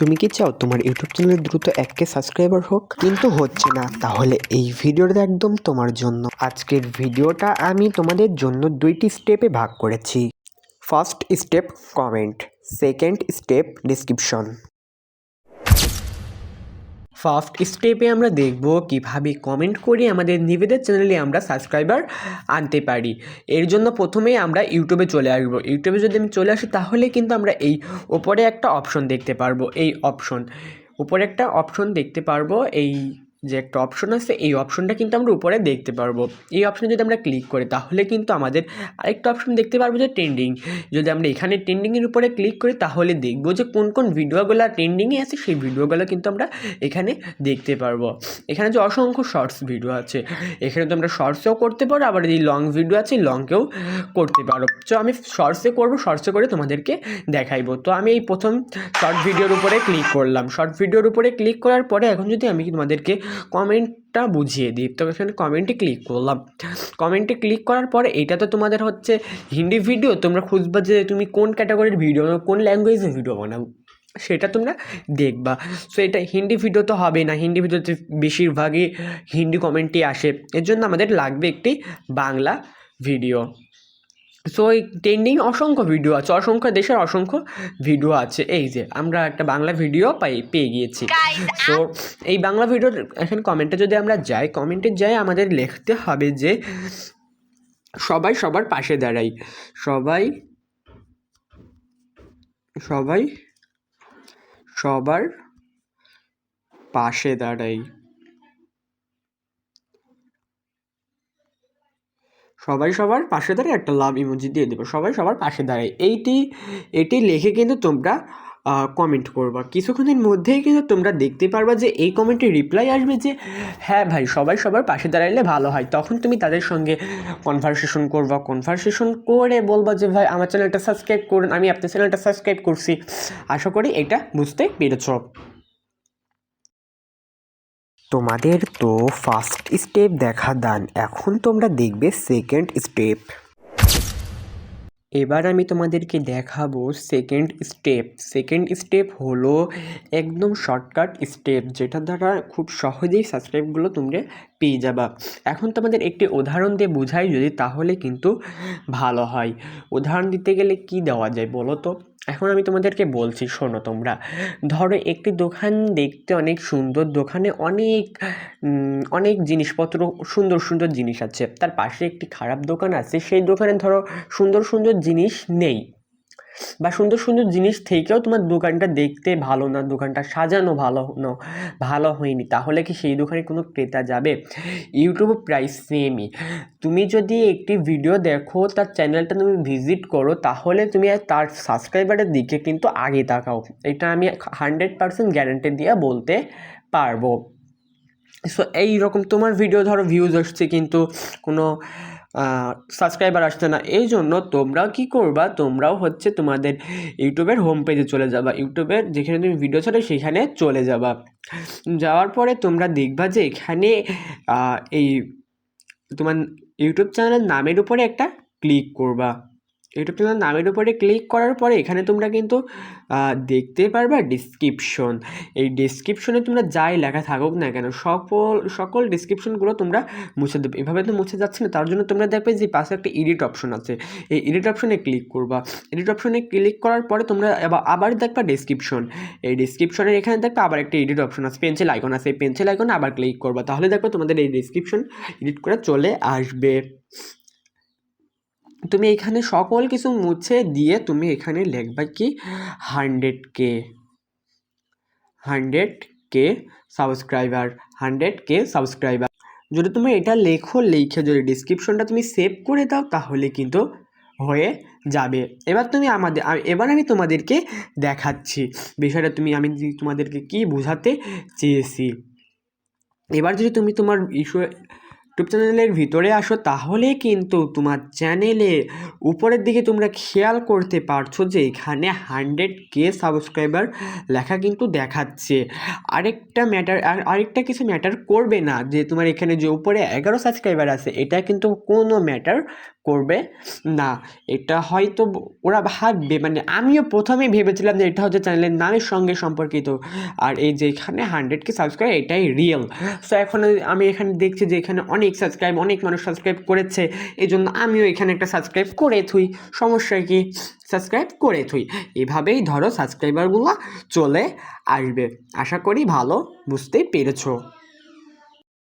তুমি কি চাও তোমার ইউটিউব চ্যানেলে দ্রুত 1K সাবস্ক্রাইবার হোক, কিন্তু হচ্ছে না? তাহলে এই ভিডিওটা একদম তোমার জন্য। আজকের ভিডিওটা আমি তোমাদের জন্য 2টি স্টেপে ভাগ করেছি। First step comment, second step description. First স্টেপে আমরা দেখব কিভাবে কমেন্ট করে আমাদের নিবেদিত চ্যানেলে আমরা সাবস্ক্রাইবার আনতে পারি। এর জন্য প্রথমেই আমরা ইউটিউবে চলে আসব। ইউটিউবে যদি আমি চলে আসি তাহলে কিন্তু আমরা এই ওপরে একটা অপশন দেখতে পারবো। এই অপশন উপরে একটা অপশন দেখতে পারবো। এই যে একটা অপশন আছে, এই অপশনটা কিন্তু আমরা উপরে দেখতে পারবো। এই অপশনে যদি আমরা ক্লিক করি তাহলে কিন্তু আমাদের আরেকটা অপশন দেখতে পারবো যে ট্রেন্ডিং। যদি আমরা এখানে ট্রেন্ডিংয়ের উপরে ক্লিক করি তাহলে দেখবো যে কোন কোন ভিডিওগুলো ট্রেন্ডিংয়ে আছে, সেই ভিডিওগুলো কিন্তু আমরা এখানে দেখতে পারবো। এখানে যে অসংখ্য শর্টস ভিডিও আছে, এখানে তো আমরা শর্টসেও করতে পারো, আবার এই লং ভিডিও আছে লংকেও করতে পারো। তো আমি শর্টসে করবো, শর্টসে করে তোমাদেরকে দেখাইবো। তো আমি এই প্রথম শর্ট ভিডিওর উপরে ক্লিক করলাম। শর্ট ভিডিওর উপরে ক্লিক করার পরে এখন যদি আমি তোমাদেরকে কমেন্টটা বুঝিয়ে দিই, তো এখানে কমেন্টে ক্লিক করলাম। কমেন্টে ক্লিক করার পরে এটা তো তোমাদের হচ্ছে হিন্দি ভিডিও, তোমরা খুঁজবা যে তুমি কোন ক্যাটাগরির ভিডিও, কোন ল্যাঙ্গুয়েজের ভিডিও বানাও, সেটা তোমরা দেখবা। সো এটা হিন্দি ভিডিও তো হবে না, হিন্দি ভিডিওতে বেশিরভাগই হিন্দি কমেন্টই আসে। এর জন্য আমাদের লাগবে একটি বাংলা ভিডিও। সো এই ট্রেন্ডিং অসংখ্য ভিডিও আছে, অসংখ্য দেশের অসংখ্য ভিডিও আছে। এই যে আমরা একটা বাংলা ভিডিও পেয়ে গিয়েছি। সো এই বাংলা ভিডিওর এখন কমেন্টে যদি আমরা যাই, কমেন্টে যাই আমাদের লিখতে হবে যে সবাই সবার পাশে দাঁড়াই, সবাই সবাই সবার পাশে দাঁড়াই, সবাই সবার পাশে দাঁড়ায় একটা লাভ ইমোজি দিয়ে দেবো, সবাই সবার পাশে দাঁড়ায়। এটি লিখে কিন্তু তোমরা কমেন্ট করবা। কিছুক্ষণের মধ্যেই কিন্তু তোমরা দেখতে পারবা যে এই কমেন্টে রিপ্লাই আসবে যে হ্যাঁ ভাই, সবাই সবার পাশে দাঁড়াইলে ভালো হয়। তখন তুমি তাদের সঙ্গে কনভারসেশন করবা, কনভারসেশন করে বলবা যে ভাই আমার চ্যানেলটা সাবস্ক্রাইব করুন, আমি আপনার চ্যানেলটা সাবস্ক্রাইব করছি। আশা করি এটা বুঝতে পেরেছ। তোমাদের তো ফার্স্ট স্টেপ দেখা দান, এখন তোমরা দেখবে সেকেন্ড স্টেপ। এবার আমি তোমাদেরকে দেখাবো সেকেন্ড স্টেপ। সেকেন্ড স্টেপ হলো একদম শর্টকাট স্টেপ, যেটা দ্বারা খুব সহজেই সাবস্ক্রাইবগুলো তোমরা পেয়ে যাবা। এখন তোমাদের একটি উদাহরণ দিয়ে বোঝাই যদি, তাহলে কিন্তু ভালো হয়। উদাহরণ দিতে গেলে কি দেওয়া যায় বলো তো? এখন আমি তোমাদেরকে বলছি, শোনো তোমরা। ধরো একটি দোকান দেখতে অনেক সুন্দর, দোকানে অনেক জিনিসপত্র, সুন্দর সুন্দর জিনিস আছে। তার পাশে একটি খারাপ দোকান আছে, সেই দোকানে ধরো সুন্দর সুন্দর জিনিস নেই, বা সুন্দর সুন্দর জিনিস থেকেও তোমার দোকানটা দেখতে ভালো না, দোকানটা সাজানো ভালো হয়নি, তাহলে কি সেই দোকানে কোনো ক্রেতা যাবে? ইউটিউব প্রায় সেমই। তুমি যদি একটি ভিডিও দেখো, তার চ্যানেলটা তুমি ভিজিট করো, তাহলে তুমি তার সাবস্ক্রাইবারের দিকে কিন্তু আগে তাকাও। এটা আমি 100% গ্যারান্টি দিয়ে বলতে পারবো। সো এইরকম তোমার ভিডিও ধরো ভিউজ আসছে কিন্তু কোনো সাবস্ক্রাইবার আসছে না, এই জন্য তোমরাও কী করবা, তোমরাও হচ্ছে তোমাদের ইউটিউবের হোম পেজে চলে যাবা। ইউটিউবের যেখানে তুমি ভিডিও ছাড়ো সেখানে চলে যাবা। যাওয়ার পরে তোমরা দেখবা যে এখানে এই তোমার ইউটিউব চ্যানেলের নামের উপরে একটা ক্লিক করবা। ইউটিউব চ্যানেলের নামের উপরে ক্লিক করার পরে এখানে তোমরা কিন্তু দেখতে পারবা ডিসক্রিপশন। এই ডিসক্রিপশনে তোমরা যাই লেখা থাকুক না কেন, সকল ডিসক্রিপশনগুলো তোমরা মুছে দেবে। এভাবে তো মুছে যাচ্ছে না, তার জন্য তোমরা দেখবে যে পাশে একটা এডিট অপশন আছে, এই এডিট অপশনে ক্লিক করবা। এডিট অপশনে ক্লিক করার পরে তোমরা আবার দেখবা ডিসক্রিপশন। এই ডিসক্রিপশনের এখানে দেখবা আবার একটা এডিট অপশন আছে, পেন্সিল আইকন আছে, এই পেন্সিল আইকনে আবার ক্লিক করবা। তাহলে দেখবে তোমাদের এই ডিসক্রিপশন এডিট করে চলে আসবে। তুমি এখানে সকল কিছু মুছে দিয়ে তুমি এখানে লিখবা কি 100K সাবস্ক্রাইবার, 100K সাবস্ক্রাইবার। যদি তুমি এটা লিখে যদি ডিসক্রিপশনটা তুমি সেভ করে দাও তাহলে কিন্তু হয়ে যাবে। এবার আমি তোমাদেরকে দেখাচ্ছি বিষয়টা, আমি তোমাদেরকে কি বোঝাতে চেয়েছি। এবার যদি তুমি তোমার ইউটিউব চ্যানেলের ভিতরে আসো, তাহলে কিন্তু তোমার চ্যানেলে উপরের দিকে তোমরা খেয়াল করতে পারছো যে এখানে 100K সাবস্ক্রাইবার লেখা কিন্তু দেখাচ্ছে। আরেকটা কিছু ম্যাটার করবে না, যে তোমার এখানে যে উপরে 11 সাবস্ক্রাইবার আছে এটা কিন্তু কোনো ম্যাটার করবে না। এটা হয়তো ওরা ভাববে, মানে আমিও প্রথমে ভেবেছিলাম যে এটা হচ্ছে চ্যানেলের নামের সঙ্গে সম্পর্কিত, আর এই যে এখানে 100K সাবস্ক্রাইব এটাই রিয়েল। সো এখন আমি এখানে দেখছি যে এখানে অনেক মানুষ সাবস্ক্রাইব করেছে, এই জন্য আমিও এখানে একটা সাবস্ক্রাইব করে থুই, সমস্যা কি, সাবস্ক্রাইব করে থুই। এভাবেই ধরো সাবস্ক্রাইবারগুলো চলে আসবে। আশা করি ভালো বুঝতে পেরেছো।